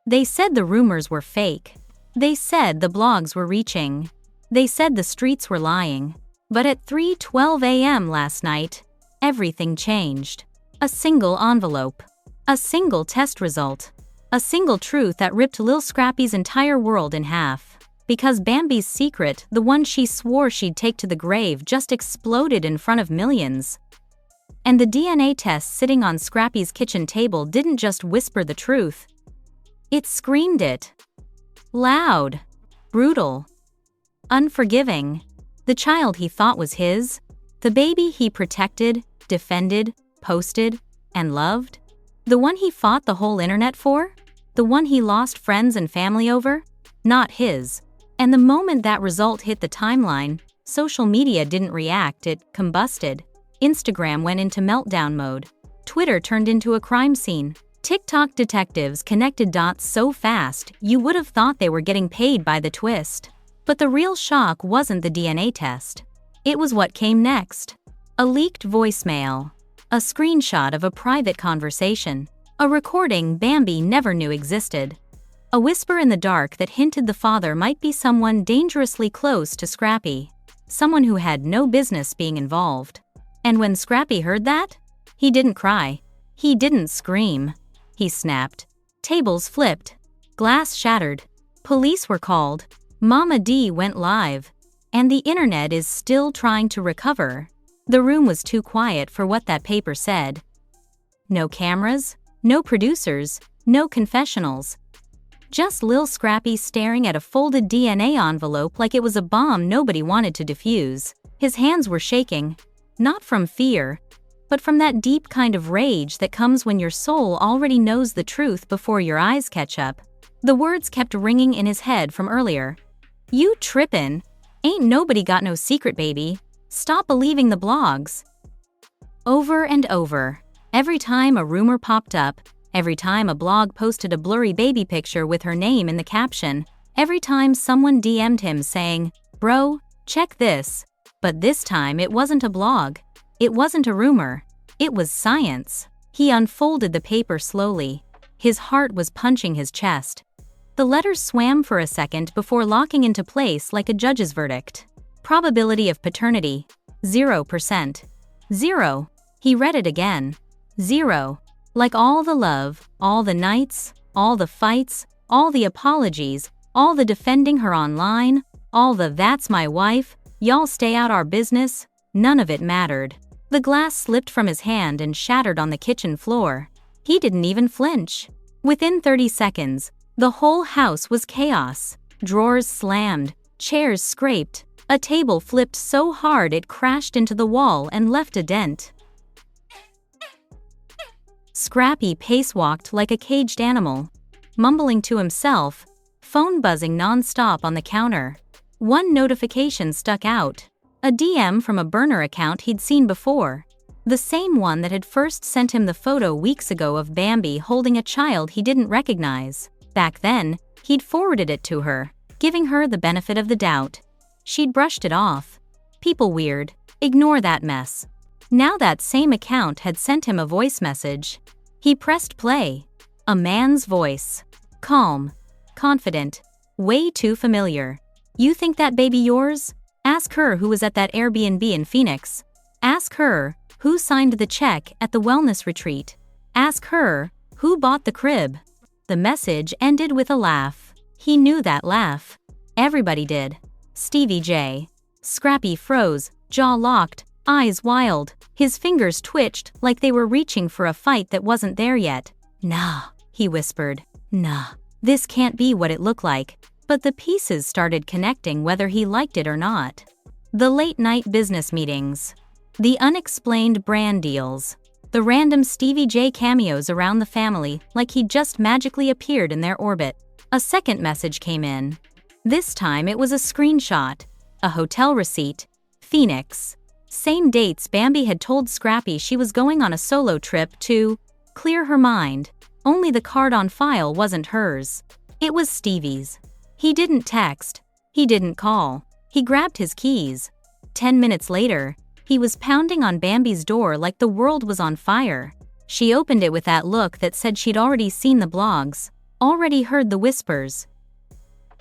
They said the rumors were fake. They said the blogs were reaching. They said the streets were lying. But at 3:12 a.m. last night, everything changed. A single envelope. A single test result. A single truth that ripped Lil Scrappy's entire world in half. Because Bambi's secret, the one she swore she'd take to the grave, just exploded in front of millions. And the DNA test sitting on Scrappy's kitchen table didn't just whisper the truth. It screamed it. Loud. Brutal. Unforgiving. The child he thought was his. The baby he protected, defended, posted, and loved. The one he fought the whole internet for? The one he lost friends and family over? Not his. And the moment that result hit the timeline, social media didn't react, it combusted. Instagram went into meltdown mode. Twitter turned into a crime scene. TikTok detectives connected dots so fast, you would have thought they were getting paid by the twist. But the real shock wasn't the DNA test. It was what came next. A leaked voicemail. A screenshot of a private conversation. A recording Bambi never knew existed. A whisper in the dark that hinted the father might be someone dangerously close to Scrappy. Someone who had no business being involved. And when Scrappy heard that, he didn't cry. He didn't scream. He snapped. Tables flipped. Glass shattered. Police were called. Mama D went live. And the internet is still trying to recover. The room was too quiet for what that paper said. No cameras, no producers, no confessionals. Just Lil Scrappy staring at a folded DNA envelope like it was a bomb nobody wanted to defuse. His hands were shaking. Not from fear, but from that deep kind of rage that comes when your soul already knows the truth before your eyes catch up. The words kept ringing in his head from earlier. You trippin'. Ain't nobody got no secret, baby. Stop believing the blogs. Over and over. Every time a rumor popped up, every time a blog posted a blurry baby picture with her name in the caption, every time someone DM'd him saying, "Bro, check this." But this time it wasn't a blog. It wasn't a rumor. It was science. He unfolded the paper slowly. His heart was punching his chest. The letters swam for a second before locking into place like a judge's verdict. Probability of paternity, 0%. 0. He read it again. 0. Like all the love, all the nights, all the fights, all the apologies, all the defending her online, all the "that's my wife, y'all stay out our business," none of it mattered. The glass slipped from his hand and shattered on the kitchen floor. He didn't even flinch. Within 30 seconds, the whole house was chaos. Drawers slammed, chairs scraped, a table flipped so hard it crashed into the wall and left a dent. Scrappy pace-walked like a caged animal, mumbling to himself, phone buzzing non-stop on the counter. One notification stuck out. A DM from a burner account he'd seen before. The same one that had first sent him the photo weeks ago of Bambi holding a child he didn't recognize. Back then, he'd forwarded it to her, giving her the benefit of the doubt. She'd brushed it off. People weird. Ignore that mess. Now that same account had sent him a voice message. He pressed play. A man's voice. Calm. Confident. Way too familiar. You think that baby yours? Ask her who was at that Airbnb in Phoenix. Ask her who signed the check at the wellness retreat. Ask her who bought the crib. The message ended with a laugh. He knew that laugh. Everybody did. Stevie J. Scrappy froze, jaw locked, eyes wild. His fingers twitched like they were reaching for a fight that wasn't there yet. Nah, he whispered. Nah, this can't be what it looked like. But the pieces started connecting whether he liked it or not. The late-night business meetings. The unexplained brand deals. The random Stevie J cameos around the family like he'd just magically appeared in their orbit. A second message came in. This time it was a screenshot. A hotel receipt. Phoenix. Same dates Bambi had told Scrappy she was going on a solo trip to clear her mind. Only the card on file wasn't hers. It was Stevie's. He didn't text. He didn't call. He grabbed his keys. 10 minutes later, he was pounding on Bambi's door like the world was on fire. She opened it with that look that said she'd already seen the blogs. Already heard the whispers.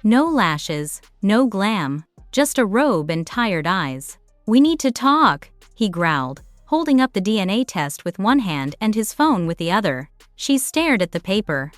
No lashes, no glam, just a robe and tired eyes. We need to talk, he growled, holding up the DNA test with one hand and his phone with the other. She stared at the paper.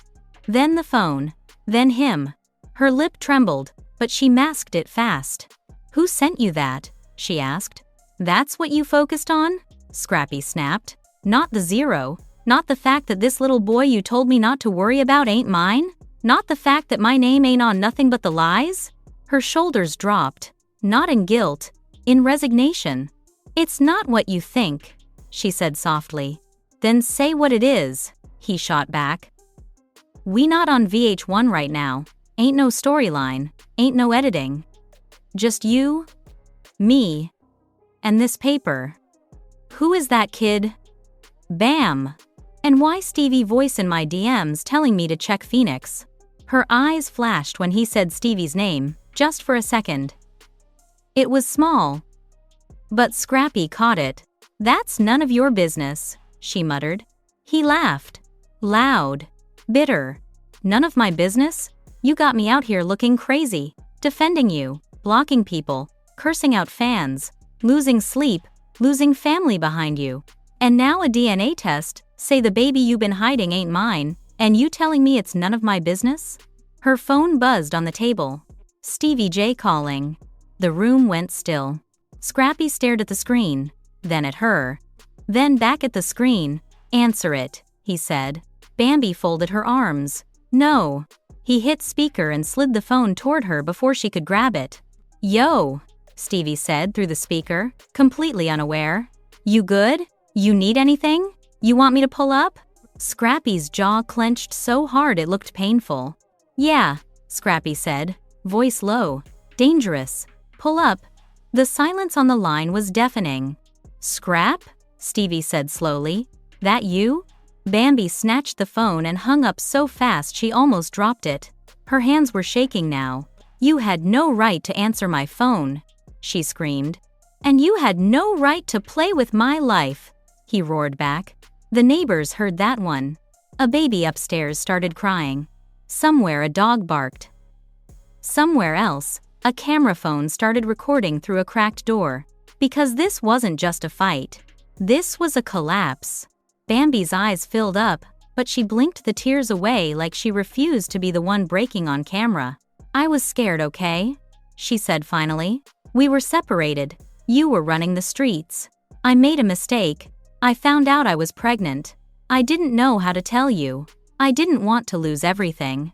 Then the phone. Then him. Her lip trembled, but she masked it fast. Who sent you that? She asked. That's what you focused on? Scrappy snapped. Not the zero. Not the fact that this little boy you told me not to worry about ain't mine? Not the fact that my name ain't on nothing but the lies? Her shoulders dropped. Not in guilt. In resignation. It's not what you think, she said softly. Then say what it is, he shot back. We not on VH1 right now. Ain't no storyline. Ain't no editing. Just you, me, and this paper. Who is that kid? Bam! And why Stevie voice in my DMs telling me to check Phoenix? Her eyes flashed when he said Stevie's name, just for a second. It was small. But Scrappy caught it. That's none of your business, she muttered. He laughed. Loud. Bitter. None of my business? You got me out here looking crazy, defending you, blocking people, cursing out fans, losing sleep, losing family behind you. And now a DNA test, say the baby you been hiding ain't mine, and you telling me it's none of my business? Her phone buzzed on the table. Stevie J calling. The room went still. Scrappy stared at the screen, then at her, then back at the screen. Answer it, he said. Bambi folded her arms. No. He hit speaker and slid the phone toward her before she could grab it. Yo, Stevie said through the speaker, completely unaware. You good? You need anything? You want me to pull up? Scrappy's jaw clenched so hard it looked painful. Yeah, Scrappy said, voice low. Dangerous. Pull up. The silence on the line was deafening. Scrap? Stevie said slowly. That you? Bambi snatched the phone and hung up so fast she almost dropped it. Her hands were shaking now. You had no right to answer my phone, she screamed. And you had no right to play with my life, he roared back. The neighbors heard that one. A baby upstairs started crying. Somewhere a dog barked. Somewhere else, a camera phone started recording through a cracked door. Because this wasn't just a fight. This was a collapse. Bambi's eyes filled up, but she blinked the tears away like she refused to be the one breaking on camera. I was scared, okay? She said finally. We were separated. You were running the streets. I made a mistake. I found out I was pregnant. I didn't know how to tell you. I didn't want to lose everything.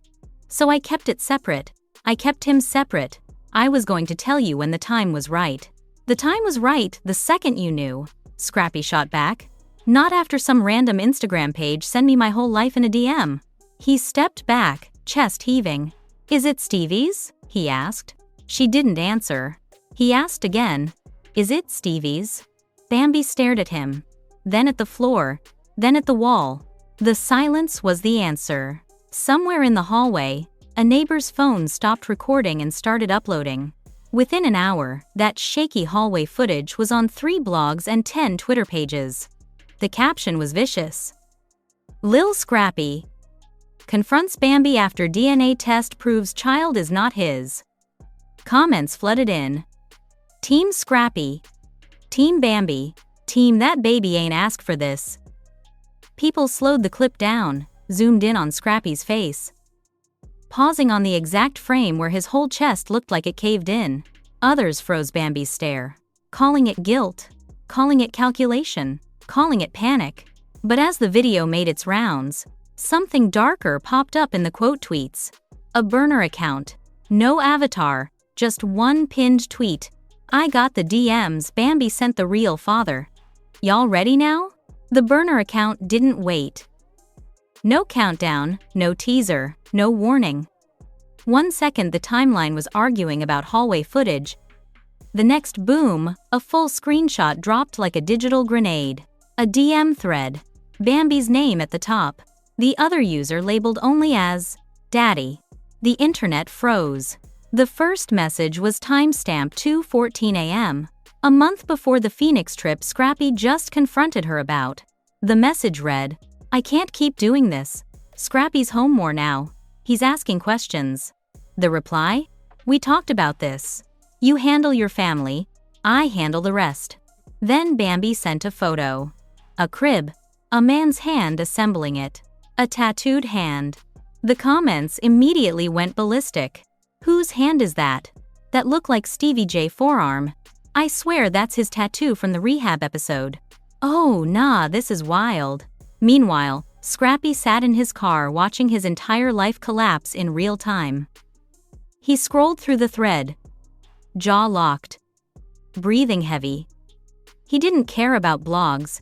So I kept it separate. I kept him separate. I was going to tell you when the time was right. The time was right the second you knew, Scrappy shot back. Not after some random Instagram page send me my whole life in a DM. He stepped back, chest heaving. Is it Stevie's? He asked. She didn't answer. He asked again. Is it Stevie's? Bambi stared at him. Then at the floor. Then at the wall. The silence was the answer. Somewhere in the hallway, a neighbor's phone stopped recording and started uploading. Within an hour, that shaky hallway footage was on 3 blogs and 10 Twitter pages. The caption was vicious. Lil Scrappy confronts Bambi after DNA test proves child is not his. Comments flooded in. Team Scrappy. Team Bambi. Team that baby ain't asked for this. People slowed the clip down, zoomed in on Scrappy's face. Pausing on the exact frame where his whole chest looked like it caved in. Others froze Bambi's stare, calling it guilt, calling it calculation, calling it panic. But as the video made its rounds, something darker popped up in the quote tweets. A burner account. No avatar, just one pinned tweet. I got the DMs Bambi sent the real father. Y'all ready now? The burner account didn't wait. No countdown, no teaser, no warning. 1 second the timeline was arguing about hallway footage. The next boom, a full screenshot dropped like a digital grenade. A DM thread. Bambi's name at the top. The other user labeled only as Daddy. The internet froze. The first message was timestamped 2:14 a.m., a month before the Phoenix trip Scrappy just confronted her about. The message read, I can't keep doing this. Scrappy's home more now. He's asking questions. The reply? We talked about this. You handle your family, I handle the rest. Then Bambi sent a photo. A crib. A man's hand assembling it. A tattooed hand. The comments immediately went ballistic. Whose hand is that? That looked like Stevie J forearm. I swear that's his tattoo from the rehab episode. Oh nah, this is wild. Meanwhile, Scrappy sat in his car watching his entire life collapse in real time. He scrolled through the thread. Jaw locked. Breathing heavy. He didn't care about blogs.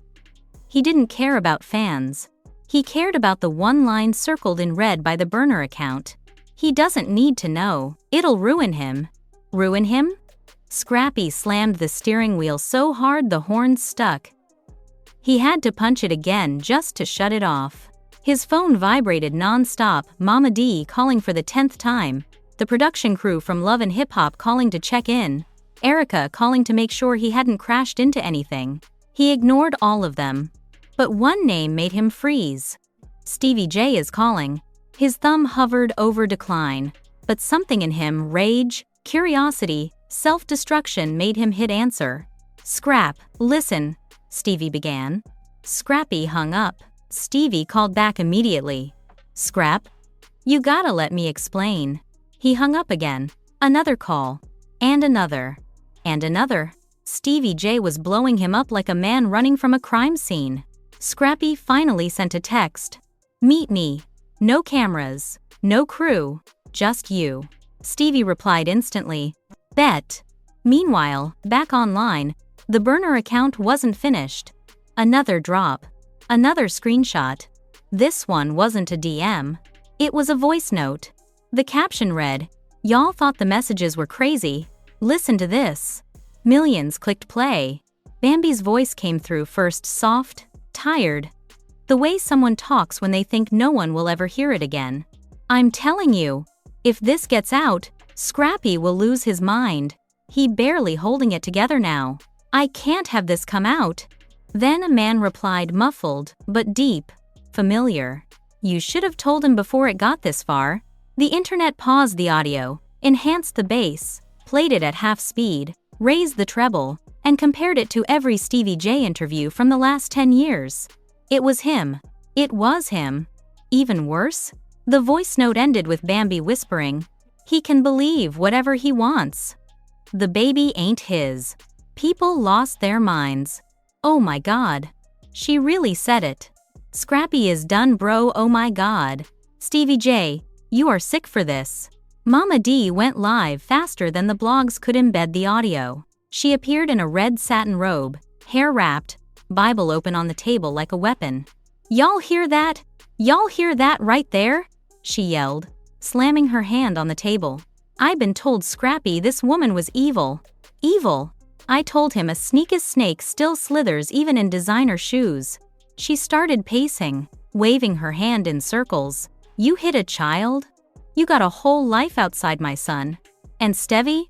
He didn't care about fans. He cared about the one line circled in red by the burner account. He doesn't need to know. It'll ruin him. Ruin him? Scrappy slammed the steering wheel so hard the horns stuck. He had to punch it again just to shut it off. His phone vibrated non-stop, Mama D calling for the 10th time, the production crew from Love and Hip Hop calling to check in, Erica calling to make sure he hadn't crashed into anything. He ignored all of them. But one name made him freeze. Stevie J is calling. His thumb hovered over decline, but something in him, rage, curiosity, self-destruction made him hit answer. Scrap, listen, Stevie began. Scrappy hung up. Stevie called back immediately. Scrap? You gotta let me explain. He hung up again. Another call. And another. And another. Stevie J was blowing him up like a man running from a crime scene. Scrappy finally sent a text. Meet me. No cameras. No crew. Just you. Stevie replied instantly. Bet. Meanwhile, back online, the burner account wasn't finished. Another drop. Another screenshot. This one wasn't a DM. It was a voice note. The caption read, "Y'all thought the messages were crazy. Listen to this." Millions clicked play. Bambi's voice came through first soft, tired. The way someone talks when they think no one will ever hear it again. I'm telling you, if this gets out, Scrappy will lose his mind. He barely holding it together now. I can't have this come out. Then a man replied muffled, but deep, familiar. You should have told him before it got this far. The internet paused the audio, enhanced the bass, played it at half speed, raised the treble, and compared it to every Stevie J interview from the last 10 years. It was him. It was him. Even worse, the voice note ended with Bambi whispering, "He can believe whatever he wants. The baby ain't his." People lost their minds. Oh my god. She really said it. Scrappy is done, bro, oh my god. Stevie J, you are sick for this. Mama D went live faster than the blogs could embed the audio. She appeared in a red satin robe, hair wrapped, Bible open on the table like a weapon. Y'all hear that? Y'all hear that right there? She yelled, slamming her hand on the table. I been told Scrappy this woman was evil. Evil. I told him a sneaky snake still slithers even in designer shoes. She started pacing, waving her hand in circles. You hit a child? You got a whole life outside my son. And Stevie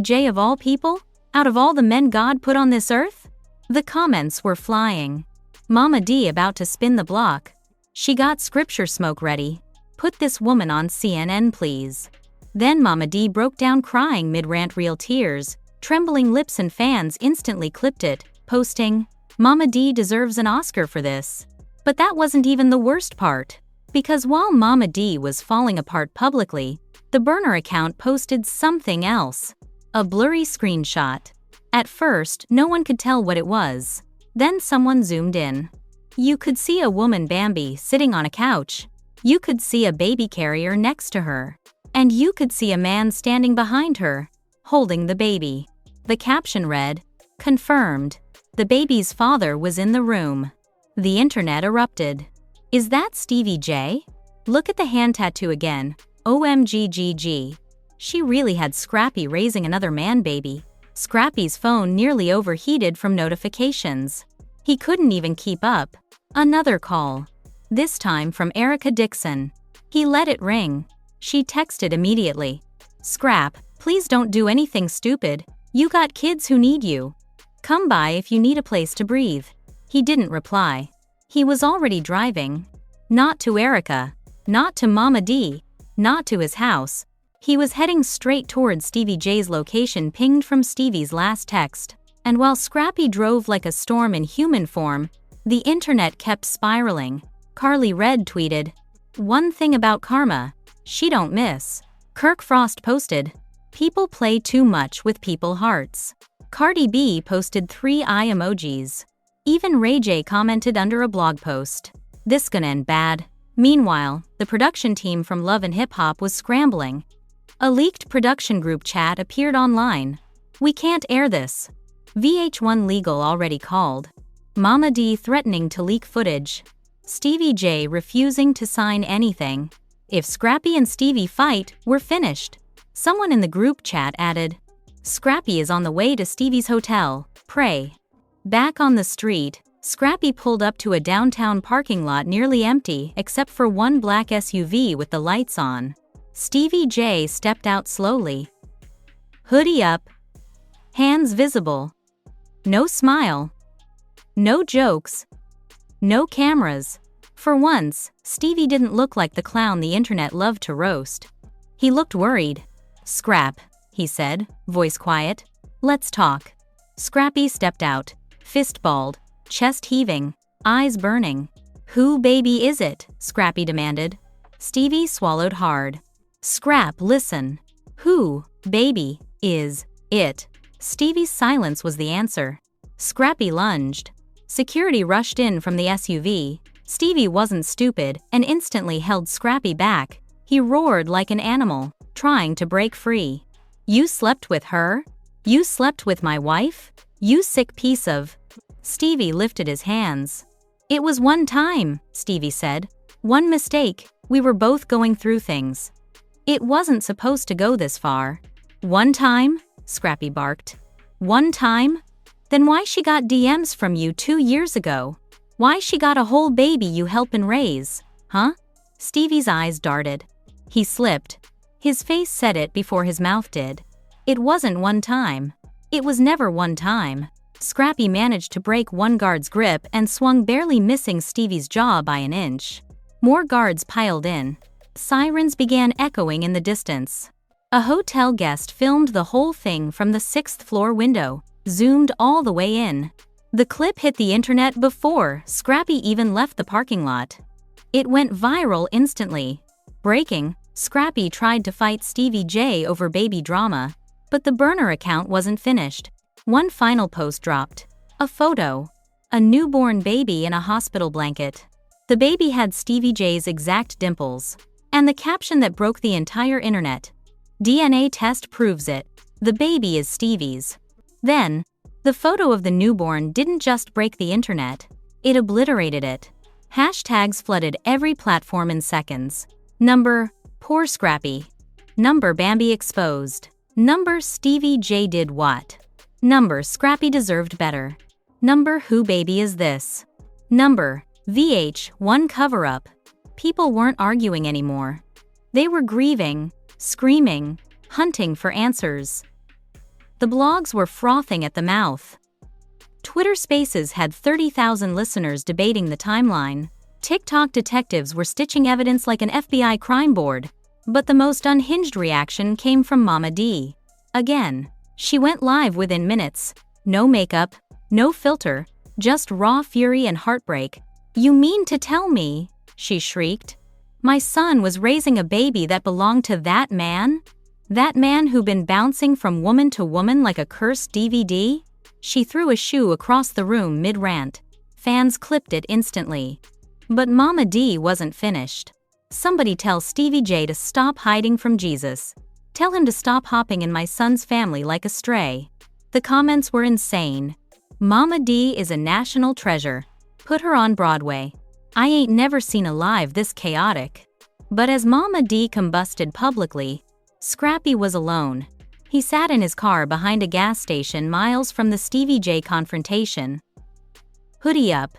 J of all people? Out of all the men God put on this earth? The comments were flying. Mama D about to spin the block. She got scripture smoke ready. Put this woman on CNN, please. Then Mama D broke down crying mid-rant, real tears. Trembling lips and fans instantly clipped it, posting, Mama D deserves an Oscar for this. But that wasn't even the worst part. Because while Mama D was falling apart publicly, the burner account posted something else. A blurry screenshot. At first, no one could tell what it was. Then someone zoomed in. You could see a woman, Bambi, sitting on a couch. You could see a baby carrier next to her. And you could see a man standing behind her, holding the baby. The caption read, confirmed. The baby's father was in the room. The internet erupted. Is that Stevie J? Look at the hand tattoo again. OMGGG. She really had Scrappy raising another man baby. Scrappy's phone nearly overheated from notifications. He couldn't even keep up. Another call. This time from Erica Dixon. He let it ring. She texted immediately. Scrap, please don't do anything stupid. You got kids who need you. Come by if you need a place to breathe. He didn't reply. He was already driving. Not to Erica. Not to Mama D. not to his house. He was heading straight towards Stevie J's location pinged from Stevie's last text. And while Scrappy drove like a storm in human form, the internet kept spiraling. Carly Red tweeted, "One thing about karma, she don't miss." Kirk Frost posted, "People play too much with people hearts." Cardi B posted 3 eye emojis. Even Ray J commented under a blog post, "This gonna end bad." Meanwhile, the production team from Love and Hip Hop was scrambling. A leaked production group chat appeared online. "We can't air this. VH1 Legal already called." Mama D threatening to leak footage. Stevie J refusing to sign anything. "If Scrappy and Stevie fight, we're finished." Someone in the group chat added, "Scrappy is on the way to Stevie's hotel. Pray." Back on the street, Scrappy pulled up to a downtown parking lot nearly empty except for one black SUV with the lights on. Stevie J stepped out slowly. Hoodie up. Hands visible. No smile. No jokes. No cameras. For once, Stevie didn't look like the clown the internet loved to roast. He looked worried. "Scrap," he said, voice quiet. "Let's talk." Scrappy stepped out, fist balled, chest heaving, eyes burning. "Who baby is it?" Scrappy demanded. Stevie swallowed hard. "Scrap, listen. Who baby is it?" Stevie's silence was the answer. Scrappy lunged. Security rushed in from the SUV. Stevie wasn't stupid and instantly held Scrappy back. He roared like an animal, trying to break free. "You slept with her? You slept with my wife? You sick piece of..." Stevie lifted his hands. "It was one time," Stevie said. "One mistake. We were both going through things. It wasn't supposed to go this far." "One time?" Scrappy barked. "One time? Then why she got DMs from you 2 years ago? Why she got a whole baby you helpin' raise? Huh?" Stevie's eyes darted. He slipped. His face said it before his mouth did. It wasn't one time. It was never one time. Scrappy managed to break one guard's grip and swung, barely missing Stevie's jaw by an inch. More guards piled in. Sirens began echoing in the distance. A hotel guest filmed the whole thing from the 6th floor window, zoomed all the way in. The clip hit the internet before Scrappy even left the parking lot. It went viral instantly. Breaking, Scrappy tried to fight Stevie J over baby drama, but the burner account wasn't finished. One final post dropped. A photo. A newborn baby in a hospital blanket. The baby had Stevie J's exact dimples. And the caption that broke the entire internet. "DNA test proves it. The baby is Stevie's." Then, the photo of the newborn didn't just break the internet, it obliterated it. Hashtags flooded every platform in seconds. Number, "Poor Scrappy." Number, "Bambi exposed." Number, "Stevie J did what?" Number, "Scrappy deserved better." Number, "Who baby is this?" Number, "VH1 cover-up." People weren't arguing anymore. They were grieving, screaming, hunting for answers. The blogs were frothing at the mouth. Twitter Spaces had 30,000 listeners debating the timeline. TikTok detectives were stitching evidence like an FBI crime board. But the most unhinged reaction came from Mama D. Again, she went live within minutes. No makeup, no filter, just raw fury and heartbreak. "You mean to tell me," she shrieked, "my son was raising a baby that belonged to that man? That man who been bouncing from woman to woman like a cursed DVD?" She threw a shoe across the room mid-rant. Fans clipped it instantly. But Mama D wasn't finished. "Somebody tell Stevie J to stop hiding from Jesus. Tell him to stop hopping in my son's family like a stray." The comments were insane. "Mama D is a national treasure. Put her on Broadway. I ain't never seen a live this chaotic." But as Mama D combusted publicly, Scrappy was alone. He sat in his car behind a gas station miles from the Stevie J confrontation. Hoodie up.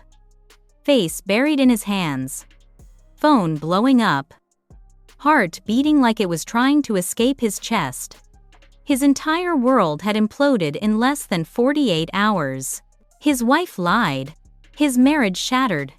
Face buried in his hands. Phone blowing up. Heart beating like it was trying to escape his chest. His entire world had imploded in less than 48 hours. His wife lied. His marriage shattered.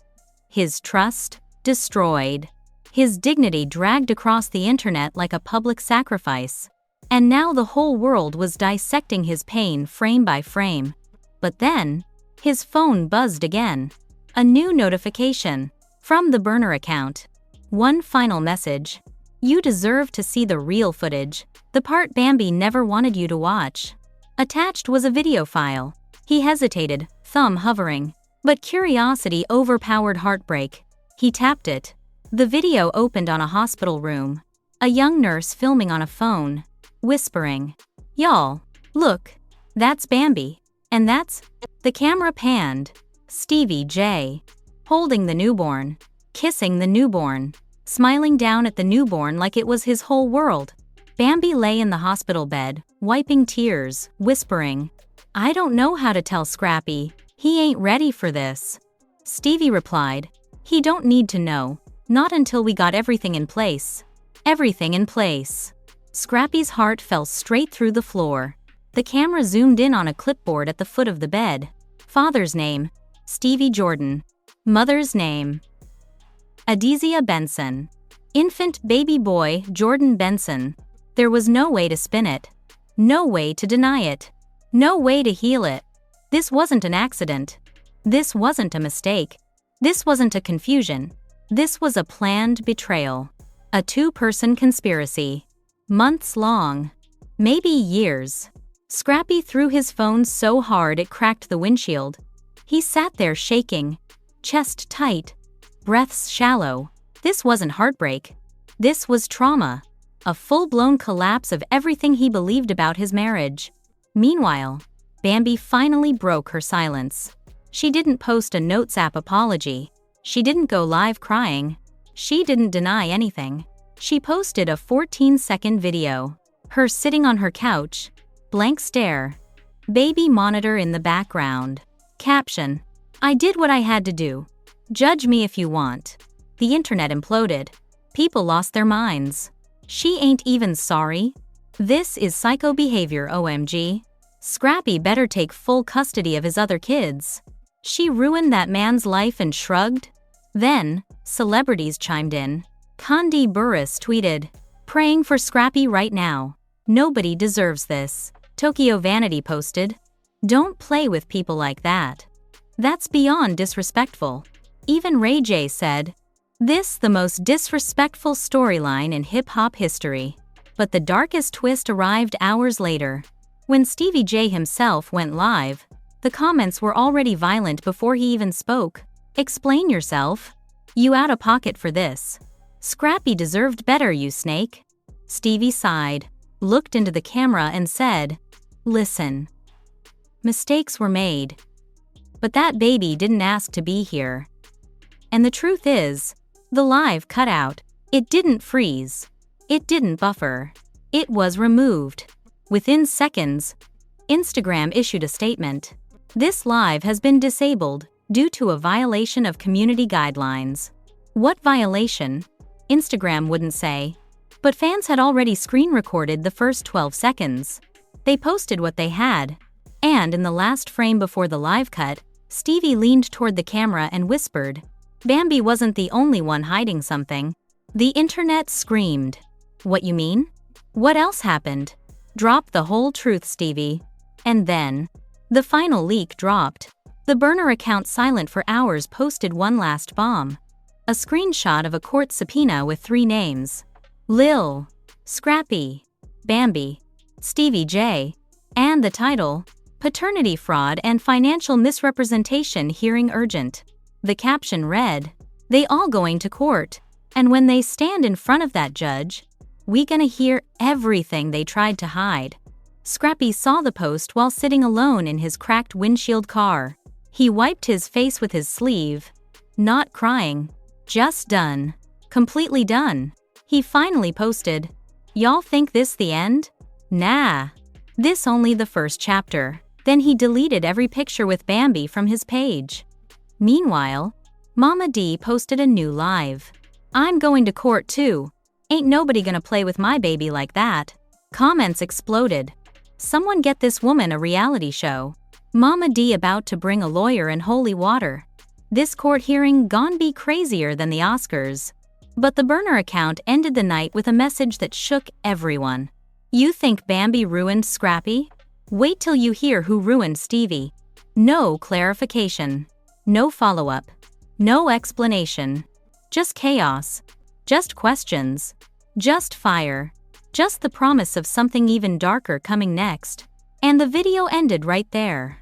His trust destroyed. His dignity dragged across the internet like a public sacrifice. And now the whole world was dissecting his pain frame by frame. But then, his phone buzzed again. A new notification. From the burner account. One final message. You deserve to see the real footage, the part Bambi never wanted you to watch. Attached was a video file. He hesitated, thumb hovering. But curiosity overpowered heartbreak. He tapped it. The video opened on a hospital room. A young nurse filming on a phone, whispering, "Y'all, look, that's Bambi. And that's..." The camera panned. Stevie J. Holding the newborn. Kissing the newborn. Smiling down at the newborn like it was his whole world. Bambi lay in the hospital bed, wiping tears, whispering, "I don't know how to tell Scrappy. He ain't ready for this." Stevie replied, "He don't need to know. Not until we got everything in place." Everything in place. Scrappy's heart fell straight through the floor. The camera zoomed in on a clipboard at the foot of the bed. Father's name, Stevie Jordan. Mother's name, Adizia Benson. Infant baby boy, Jordan Benson. There was no way to spin it. No way to deny it. No way to heal it. This wasn't an accident. This wasn't a mistake. This wasn't a confusion. This was a planned betrayal. A two-person conspiracy. Months long. Maybe years. Scrappy threw his phone so hard it cracked the windshield. He sat there shaking. Chest tight. Breaths shallow. This wasn't heartbreak. This was trauma. A full-blown collapse of everything he believed about his marriage. Meanwhile, Bambi finally broke her silence. She didn't post a Notes app apology. She didn't go live crying. She didn't deny anything. She posted a 14-second video. Her sitting on her couch. Blank stare. Baby monitor in the background. Caption. "I did what I had to do. Judge me if you want." The internet imploded. People lost their minds. She ain't even sorry? This is psycho behavior, OMG. Scrappy better take full custody of his other kids. She ruined that man's life and shrugged? Then, celebrities chimed in. Kandi Burruss tweeted, "Praying for Scrappy right now. Nobody deserves this." Tokyo Vanity posted, "Don't play with people like that. That's beyond disrespectful." Even Ray J said, "This the most disrespectful storyline in hip-hop history." But the darkest twist arrived hours later. When Stevie J himself went live, the comments were already violent before he even spoke. "Explain yourself. You out of pocket for this. Scrappy deserved better, you snake." Stevie sighed, looked into the camera and said, "Listen. Mistakes were made. But that baby didn't ask to be here." And the truth is, the live cut out. It didn't freeze. It didn't buffer. It was removed. Within seconds, Instagram issued a statement. "This live has been disabled due to a violation of community guidelines." What violation? Instagram wouldn't say. But fans had already screen recorded the first 12 seconds. They posted what they had. And in the last frame before the live cut, Stevie leaned toward the camera and whispered, Bambi wasn't the only one hiding something. The internet screamed. "What you mean? What else happened? Drop the whole truth, Stevie." And then, the final leak dropped. The burner account silent for hours posted one last bomb. A screenshot of a court subpoena with 3 names. Lil Scrappy, Bambi, Stevie J, and the title, Paternity Fraud and Financial Misrepresentation Hearing Urgent. The caption read, "They all going to court, and when they stand in front of that judge, we gonna hear everything they tried to hide." Scrappy saw the post while sitting alone in his cracked windshield car. He wiped his face with his sleeve. Not crying. Just done. Completely done. He finally posted, "Y'all think this the end? Nah. This only the first chapter." Then he deleted every picture with Bambi from his page. Meanwhile, Mama D posted a new live. "I'm going to court too. Ain't nobody gonna play with my baby like that." Comments exploded. "Someone get this woman a reality show. Mama D about to bring a lawyer and holy water. This court hearing gon' be crazier than the Oscars." But the burner account ended the night with a message that shook everyone. You think Bambi ruined Scrappy? Wait till you hear who ruined Stevie. No clarification. No follow-up. No explanation. Just chaos. Just questions. Just fire. Just the promise of something even darker coming next. And the video ended right there.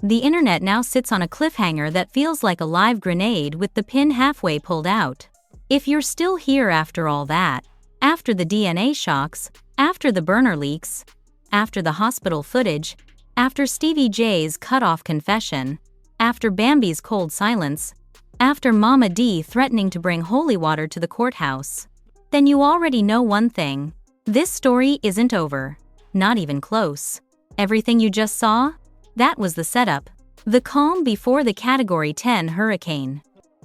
The internet now sits on a cliffhanger that feels like a live grenade with the pin halfway pulled out. If you're still here after all that, after the DNA shocks, after the burner leaks, after the hospital footage, after Stevie J's cut-off confession, after Bambi's cold silence, after Mama D threatening to bring holy water to the courthouse, then you already know one thing. This story isn't over. Not even close. Everything you just saw? That was the setup. The calm before the Category 10 hurricane.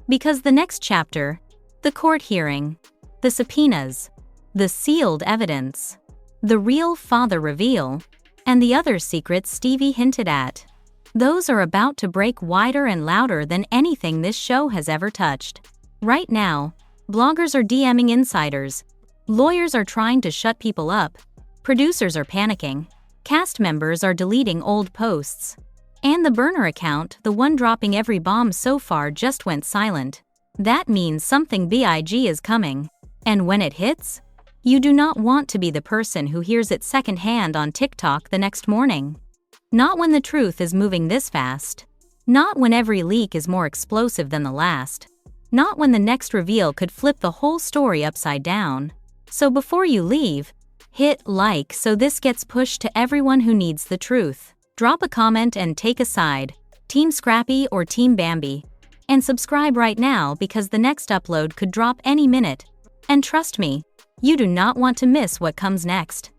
Because the next chapter, the court hearing, the subpoenas, the sealed evidence, the real father reveal, and the other secrets Stevie hinted at, those are about to break wider and louder than anything this show has ever touched. Right now, bloggers are DMing insiders, lawyers are trying to shut people up, producers are panicking, cast members are deleting old posts, and the burner account, the one dropping every bomb so far, just went silent. That means something big is coming. And when it hits, you do not want to be the person who hears it secondhand on TikTok the next morning. Not when the truth is moving this fast. Not when every leak is more explosive than the last. Not when the next reveal could flip the whole story upside down. So before you leave, hit like so this gets pushed to everyone who needs the truth. Drop a comment and take a side, Team Scrappy or Team Bambi. And subscribe right now because the next upload could drop any minute. And trust me, you do not want to miss what comes next.